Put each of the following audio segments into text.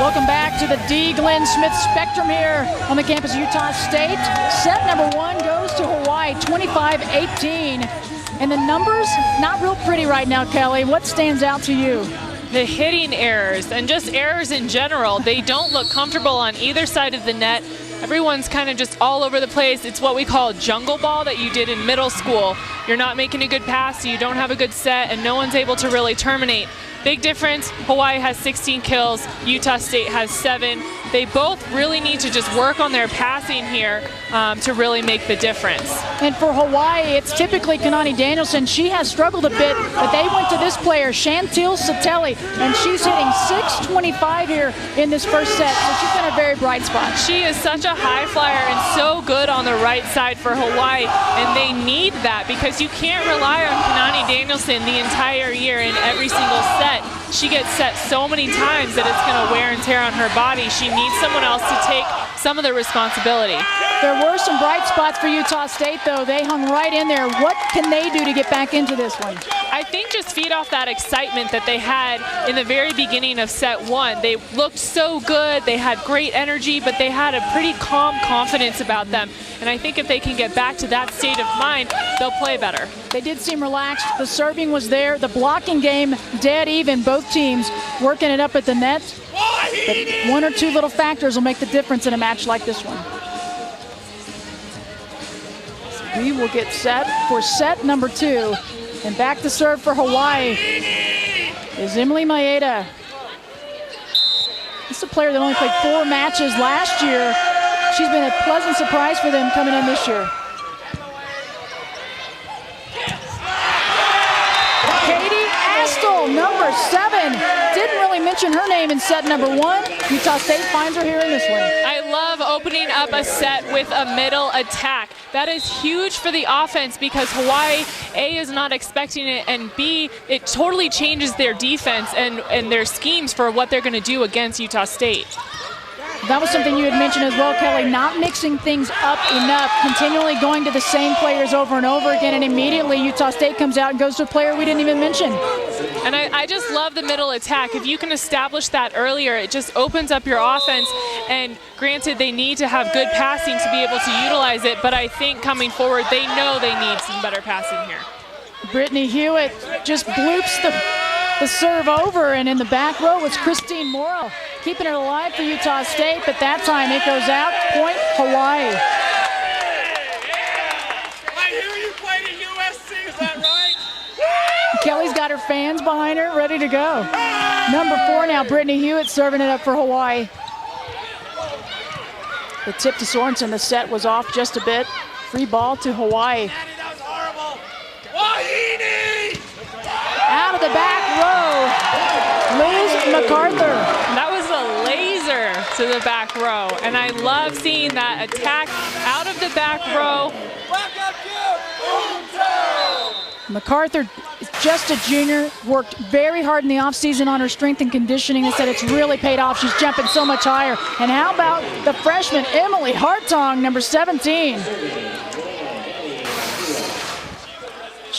Welcome back to the D. Glenn Smith Spectrum here on the campus of Utah State. Set number 1 goes to Hawaii, 25-18. And the numbers, not real pretty right now, Kelly. What stands out to you? The hitting errors and just errors in general. They don't look comfortable on either side of the net. Everyone's kind of just all over the place. It's what we call jungle ball that you did in middle school. You're not making a good pass, so you don't have a good set, and no one's able to really terminate. Big difference, Hawaii has 16 kills, Utah State has 7. They both really need to just work on their passing here to really make the difference. And for Hawaii, it's typically Kanani Danielson. She has struggled a bit, but they went to this player, Chantil Satelli, and she's hitting .625 here in this first set, so she's been a very bright spot. She is such a high flyer and so good on the right side for Hawaii, and they need that because you can't rely on Kanani Danielson the entire year in every single set. She gets set so many times that it's going to wear and tear on her body. She needs someone else to take some of the responsibility. There were some bright spots for Utah State, though. They hung right in there. What can they do to get back into this one? I think just feed off that excitement that they had in the very beginning of set 1. They looked so good. They had great energy, but they had a pretty calm confidence about them. And I think if they can get back to that state of mind, they'll play better. They did seem relaxed. The serving was there. The blocking game, dead even. Both teams working it up at the net. But 1 or 2 little factors will make the difference in a match like this one. So we will get set for set number 2. And back to serve for Hawaii is Emily Maeda. This is a player that only played 4 matches last year. She's been a pleasant surprise for them coming in this year. Katie Astle, number 7. Didn't really mention her name in set number 1. Utah State finds her here in this one. I love opening up a set with a middle attack. That is huge for the offense because Hawaii, A, is not expecting it, and B, it totally changes their defense and their schemes for what they're going to do against Utah State. That was something you had mentioned as well, Kelly, not mixing things up enough, continually going to the same players over and over again, and immediately Utah State comes out and goes to a player we didn't even mention. And I just love the middle attack. If you can establish that earlier, it just opens up your offense, and granted, they need to have good passing to be able to utilize it, but I think coming forward, they know they need some better passing here. Brittany Hewitt just bloops the serve over, and in the back row was Christine Morrow, keeping it alive for Utah State, but that time it goes out. Point Hawaii. I hear you played at USC, is that right? Kelly's got her fans behind her, ready to go. Number 4 now, Brittany Hewitt serving it up for Hawaii. The tip to Sorensen, the set was off just a bit. Free ball to Hawaii. That was horrible. Wahine! Out of the back row, Liz MacArthur. That was a laser to the back row, and I love seeing that attack out of the back row. MacArthur is just a junior, worked very hard in the offseason on her strength and conditioning. They said it's really paid off. She's jumping so much higher. And how about the freshman, Emily Hartong, number 17?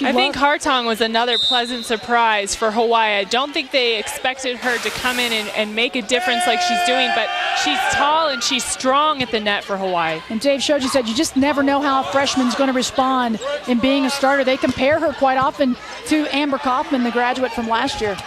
I think Hartong was another pleasant surprise for Hawaii. I don't think they expected her to come in and make a difference like she's doing, but she's tall and she's strong at the net for Hawaii. And Dave Shoji said you just never know how a freshman's going to respond in being a starter. They compare her quite often to Amber Kaufman, the graduate from last year.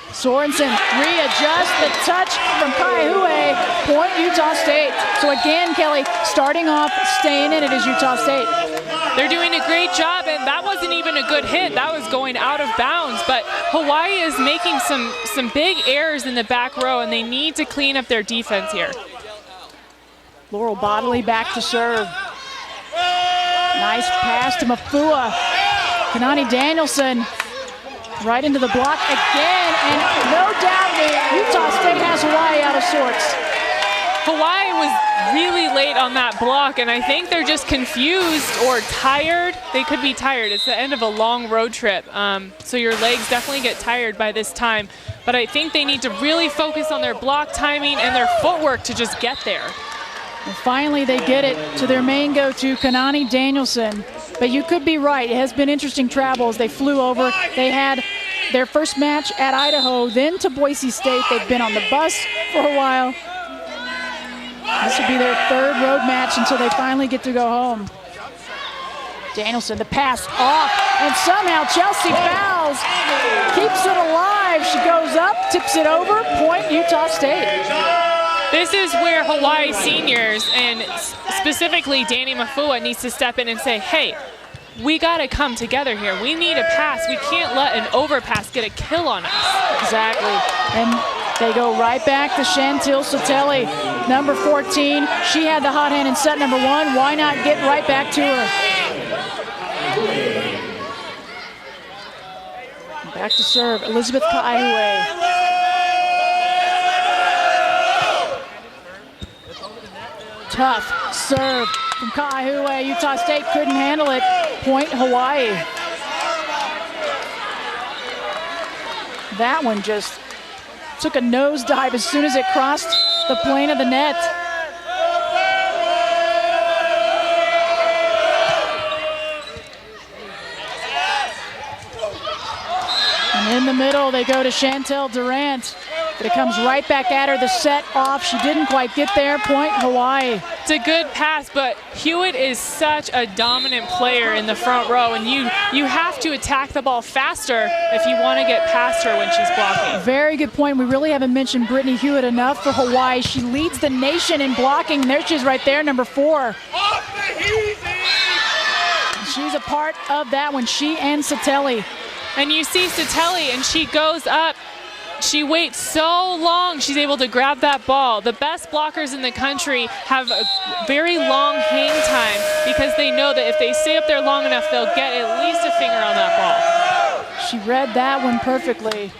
Sorensen readjusts the touch from Kaihue. Point Utah State. So again, Kelly, starting off, staying in it is Utah State. They're doing a great job, and that wasn't even a good hit. That was going out of bounds. But Hawaii is making some big errors in the back row, and they need to clean up their defense here. Laurel Bodley back to serve. Nice pass to Mafua. Kanani Danielson right into the block again, and no doubt Utah State has Hawaii out of sorts. Hawaii was really late on that block, and I think they're just confused or tired. They could be tired. It's the end of a long road trip, so your legs definitely get tired by this time. But I think they need to really focus on their block timing and their footwork to just get there. And finally, they get it to their main go-to, Kanani Danielson. But you could be right. It has been interesting travel as they flew over. They had their first match at Idaho, then to Boise State. They've been on the bus for a while. This will be their third road match until they finally get to go home. Danielson, the pass off, and somehow Chelsea fouls, keeps it alive. She goes up, tips it over, point Utah State. This is where Hawaii seniors, and specifically Danny Mafua, needs to step in and say, hey, we got to come together here. We need a pass. We can't let an overpass get a kill on us. Exactly. And they go right back to Chantil Soteli, number 14. She had the hot hand in set number 1. Why not get right back to her? Back to serve, Elizabeth Kaiue. Tough serve from Kaiue. Utah State couldn't handle it. Point Hawaii. That one just took a nosedive as soon as it crossed the plane of the net. And in the middle, they go to Chantel Durant. But it comes right back at her. The set off. She didn't quite get there. Point Hawaii. It's a good pass, but Hewitt is such a dominant player in the front row, and you have to attack the ball faster if you want to get past her when she's blocking. Very good point. We really haven't mentioned Brittany Hewitt enough for Hawaii. She leads the nation in blocking. There she is right there, number 4. She's a part of that one. She and Soteli. And you see Soteli, and she goes up. She waits so long, she's able to grab that ball. The best blockers in the country have a very long hang time because they know that if they stay up there long enough, they'll get at least a finger on that ball. She read that one perfectly.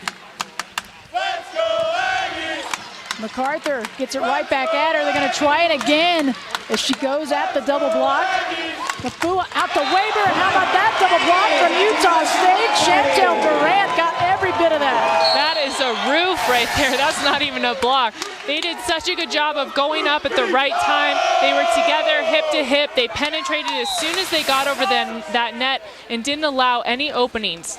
MacArthur gets it right back at her. They're going to try it again as she goes at the double block. Mafua out to Weber, and how about that double block from Utah State? Chantel Durant got every bit of that. That is a roof right there. That's not even a block. They did such a good job of going up at the right time. They were together hip to hip. They penetrated as soon as they got over that net and didn't allow any openings.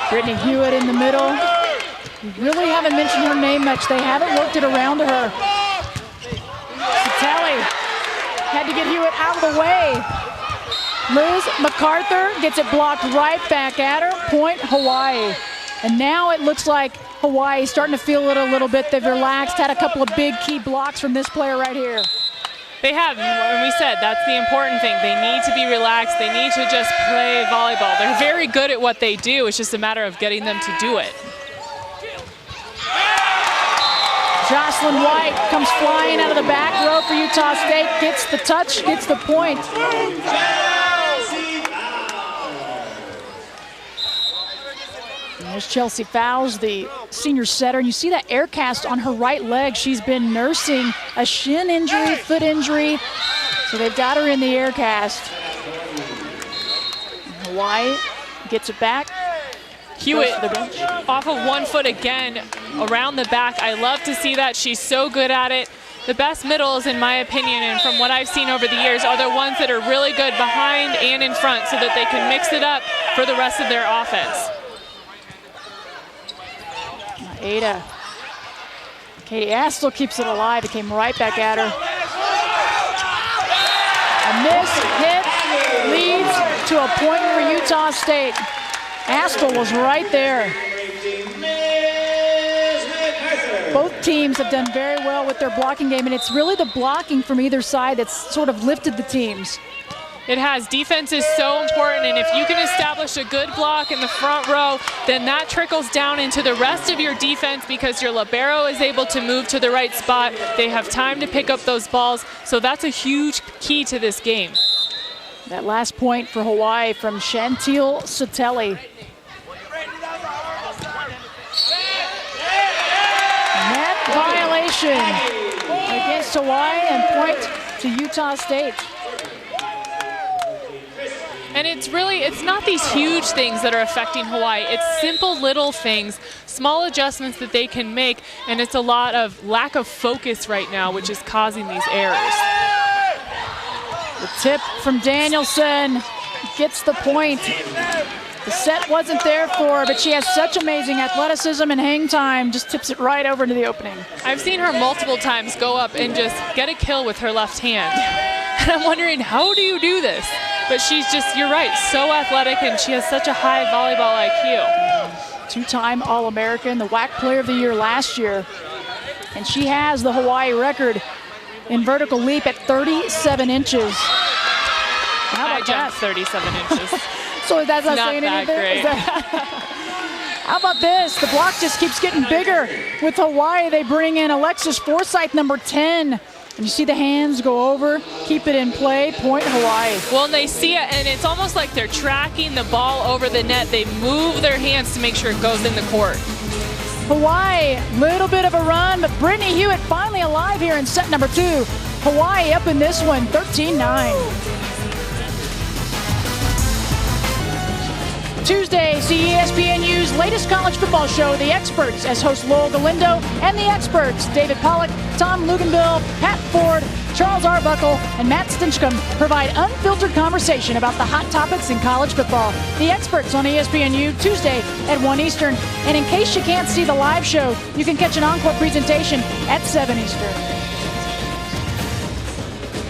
Brittany Hewitt in the middle. We really haven't mentioned her name much. They haven't worked it around to her. Soteli had to get Hewitt out of the way. Liz MacArthur gets it blocked right back at her. Point Hawaii. And now it looks like Hawaii starting to feel it a little bit. They've relaxed, had a couple of big key blocks from this player right here. They have, and we said that's the important thing. They need to be relaxed. They need to just play volleyball. They're very good at what they do. It's just a matter of getting them to do it. Jocelyn White comes flying out of the back row for Utah State, gets the touch, gets the point. And there's Chelsea Fowles, the senior setter. And you see that air cast on her right leg. She's been nursing a shin injury, foot injury. So they've got her in the air cast. And Hawaii gets it back. Hewitt off of 1 foot again around the back. I love to see that. She's so good at it. The best middles, in my opinion, and from what I've seen over the years, are the ones that are really good behind and in front so that they can mix it up for the rest of their offense. Ada. Katie Astle keeps it alive. It came right back at her. A miss hit leads to a point for Utah State. Astle was right there. Both teams have done very well with their blocking game, and it's really the blocking from either side that's sort of lifted the teams. It has. Defense is so important, and if you can establish a good block in the front row, then that trickles down into the rest of your defense because your libero is able to move to the right spot. They have time to pick up those balls, so that's a huge key to this game. That last point for Hawaii from Chantil Soteli. Net violation against Hawaii and point to Utah State. And it's not these huge things that are affecting Hawaii. It's simple little things, small adjustments that they can make, and it's a lot of lack of focus right now, which is causing these errors. The tip from Danielson gets the point. The set wasn't there for her, but she has such amazing athleticism and hang time, just tips it right over into the opening. I've seen her multiple times go up and just get a kill with her left hand. And I'm wondering, how do you do this? But she's just, you're right, so athletic, and she has such a high volleyball IQ. Two-time All-American, the WAC Player of the Year last year. And she has the Hawaii record in vertical leap at 37 inches. How about jumped that? 37 inches. So that's not Not saying that anything? great. How about this? The block just keeps getting bigger. With Hawaii, they bring in Alexis Forsyth, number 10. And you see the hands go over, keep it in play, point Hawaii. Well, and they see it, and it's almost like they're tracking the ball over the net. They move their hands to make sure it goes in the court. Hawaii, little bit of a run, but Brittany Hewitt finally alive here in set number 2. Hawaii up in this one, 13-9. Tuesday, see ESPNU's latest college football show, The Experts, as host Lowell Galindo and The Experts, David Pollock, Tom Luganbill, Pat Ford, Charles Arbuckle, and Matt Stinchcomb provide unfiltered conversation about the hot topics in college football. The Experts on ESPNU, Tuesday at 1 Eastern. And in case you can't see the live show, you can catch an encore presentation at 7 Eastern.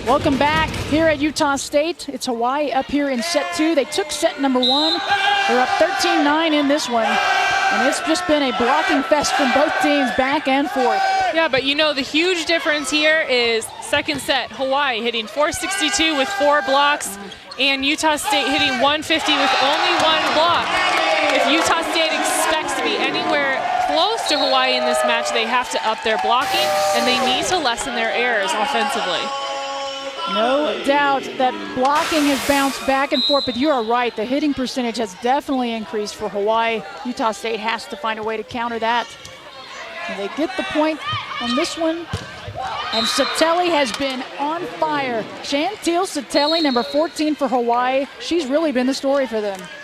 Welcome back here at Utah State. It's Hawaii up here in set 2. They took set number 1. They're up 13-9 in this one. And it's just been a blocking fest from both teams, back and forth. Yeah, but you know the huge difference here is second set, Hawaii hitting 462 with 4 blocks, and Utah State hitting 150 with only 1 block. If Utah State expects to be anywhere close to Hawaii in this match, they have to up their blocking, and they need to lessen their errors offensively. No doubt that blocking has bounced back and forth, but you are right. The hitting percentage has definitely increased for Hawaii. Utah State has to find a way to counter that. And they get the point on this one. And Satelli has been on fire. Chantel Satelli, number 14 for Hawaii. She's really been the story for them.